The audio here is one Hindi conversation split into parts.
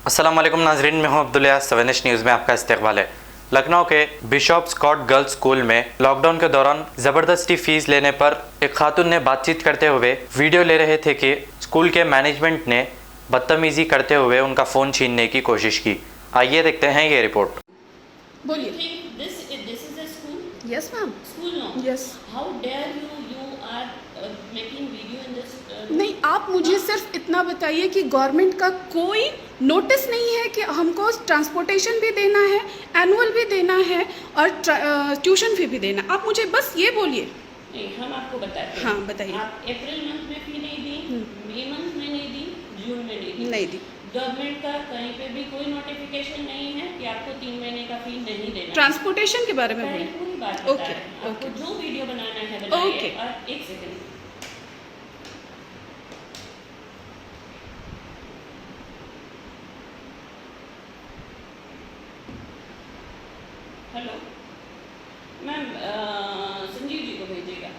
अस्सलाम वालेकुम नाजरीन, मैं हूं अब्दुल्ला। 7H न्यूज़ में आपका इस्तकबाल है। लखनऊ के बिशॉप स्कॉट गर्ल्स स्कूल में लॉकडाउन के दौरान ज़बरदस्ती फ़ीस लेने पर एक खातून ने बातचीत करते हुए वीडियो ले रहे थे कि स्कूल के मैनेजमेंट ने बदतमीज़ी करते हुए उनका फ़ोन छीनने की कोशिश की। आइए देखते हैं ये रिपोर्ट। बोलिए। Yes, ma'am. School no. Yes. How dare you are making video in this? नहीं, आप मुझे सिर्फ इतना बताइए कि गवर्नमेंट का कोई नोटिस नहीं है कि हमको ट्रांसपोर्टेशन भी देना है, एनुअल भी देना है और ट्यूशन फी भी देना। आप मुझे बस ये बोलिए। नहीं, हम आपको बताते हैं। हाँ, बताइए। आप अप्रैल मंथ में फी नहीं दी, मई मंथ में नहीं दी, जून में नहीं दी। गवर्नमेंट का कहीं पे भी कोई नोटिफिकेशन नहीं है कि आपको 3 महीने का फी नहीं देना। ट्रांसपोर्टेशन के बारे में बोलिए। पूरी बात ओके, आपको जो वीडियो बनाना है बनाइए। ओके। और एक second, hello ma'am, Sanjeev ji को भेजिएगा।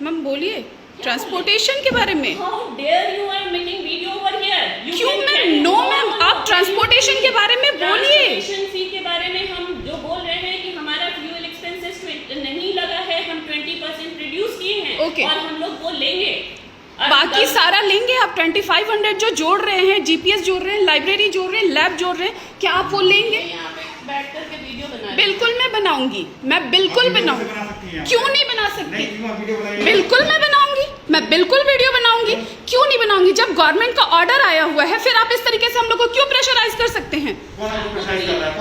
मैम बोलिए ट्रांसपोर्टेशन के बारे में। How dare you are making video over here? क्यों मैम? नो मैम, आप ट्रांसपोर्टेशन के बारे में बोलिए। ट्रांसपोर्टेशन फी के बारे में हम जो बोल रहे हैं कि हमारा फ्यूल एक्सपेंसेस नहीं लगा है, हम 20% रिड्यूस किए हैं। ओके। और हम लोग वो लेंगे। बाकी सारा लेंगे। आप 2500 जो जोड़ रहे हैं, जीपीएस जोड़ रहे हैं, लाइब्रेरी जोड़ रहे हैं, लैब जोड़ रहे हैं, क्या आप वो लेंगे? यहाँ पे बैठ करके वीडियो बना। बिल्कुल मैं बनाऊंगी, मैं बिल्कुल बनाऊंगी। क्यों नहीं बना सकती? बिल्कुल मैं बनाऊंगी, मैं बिल्कुल वीडियो बनाऊंगी। क्यों नहीं बनाऊंगी? जब गवर्नमेंट का ऑर्डर आया हुआ है, फिर आप इस तरीके से हम लोग को क्यों प्रेशराइज कर सकते हैं?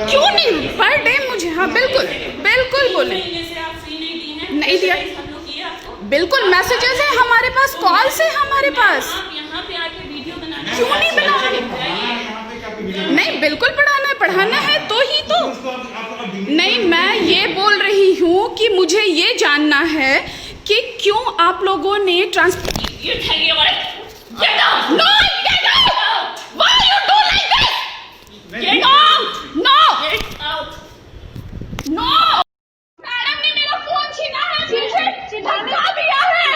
क्यों नहीं? पर डे मुझे, हाँ बिल्कुल बिल्कुल बोले। नहीं दिया, बिल्कुल मैसेजेस है हमारे पास, कॉल्स है हमारे पास। यहाँ पे आके वीडियो बनाना। क्यों नहीं बनाऊंगी? नहीं, बिल्कुल पढ़ाना है तो ही तो। नहीं, मैं ये बोल रही हूँ कि मुझे ये जानना है कि क्यों आप लोगों ने मैडम ने मेरा फोन छीना है, धक्का दिया है,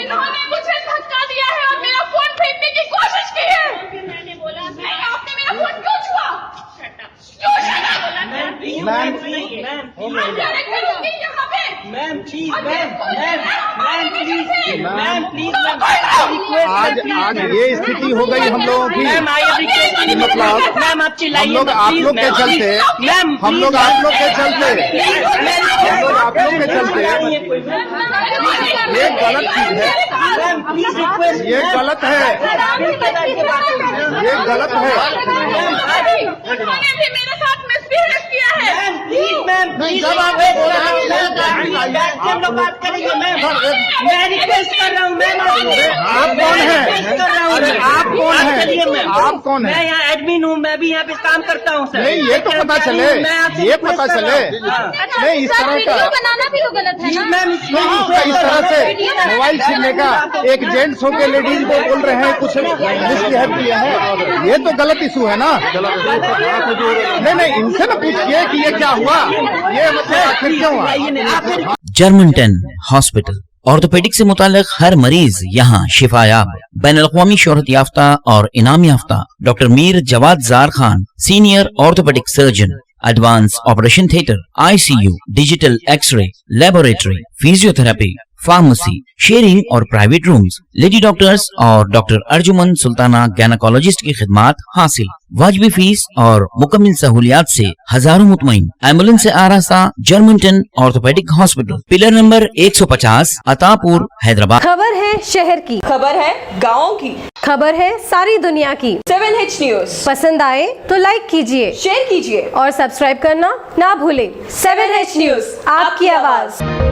इन्होंने मुझे धक्का दिया है और मेरा फोन फेंकने की कोशिश की है। मैंने बोला नहीं, आपने मेरा फोन क्यों छुआ? क्यों छुआ? मैम प्लीज, मैं डायरेक्ट करूंगी यहाँ पे। मैम प्लीज, मैम प्लीज, आज ये स्थिति हो गई हम लोगों की। मैम मतलब मैम आप चिल्लाइए, आप लोग के चलते, मैम हम लोग आप लोग के चलते, ये गलत चीज है, मैम प्लीज रिक्वेस्ट, ये गलत है, ये गलत है। उन्होंने भी मेरे साथ मिसबिहेव किया है। मैम प्लीज, मैम प्लीज, जब आप हम लोग बात करेंगे। मैम मैं रिक्वेस्ट कर रहा हूँ। मैम आप कौन है? अरे आप कौन है? आप कौन मैं है? यहाँ एडमिन हूँ, मैं भी यहाँ पे काम करता हूँ सर। नहीं, ये तो पता चले, ये पता चले। नहीं, इस तरह का बनाना भी तो गलत है ना मैम, इस तरह से मोबाइल छीनने का, एक जेंट्स होके लेडीज को बोल रहे हैं कुछ मिसबिहेव किए हैं, ये तो गलत इशू है ना। नहीं, इनसे ना पूछिए कि ये क्या हुआ, ये मतलब आखिर क्यों हुआ। जर्मनटन हॉस्पिटल ऑर्थोपेडिक से मुताल्लिक हर मरीज यहाँ शिफायाब। बैनुल-अक़वामी शोहरत याफ्ता और इनाम याफ्ता doctor Mir Jawad Jar Khan, senior orthopedic surgeon, advance operation theatre, ICU, digital x ray, laboratory, physiotherapy, pharmacy, sharing और प्राइवेट रूम्स, लेडी डॉक्टर्स और डॉक्टर अर्जुमन सुल्ताना गायनेकोलॉजिस्ट की खिदमात हासिल। वाजबी फीस और मुकम्मल सहूलियात से हजारों मुतमईन। एम्बुलेंस से आरास्ता Germanten orthopedic hospital, pillar number 150, Attapur, Hyderabad. खबर है शहर की, खबर है गाँव की, खबर है सारी दुनिया की। 7H न्यूज़ पसंद आए तो लाइक कीजिए, शेयर कीजिए और सब्सक्राइब करना ना भूले। 7H न्यूज़, आपकी आवाज।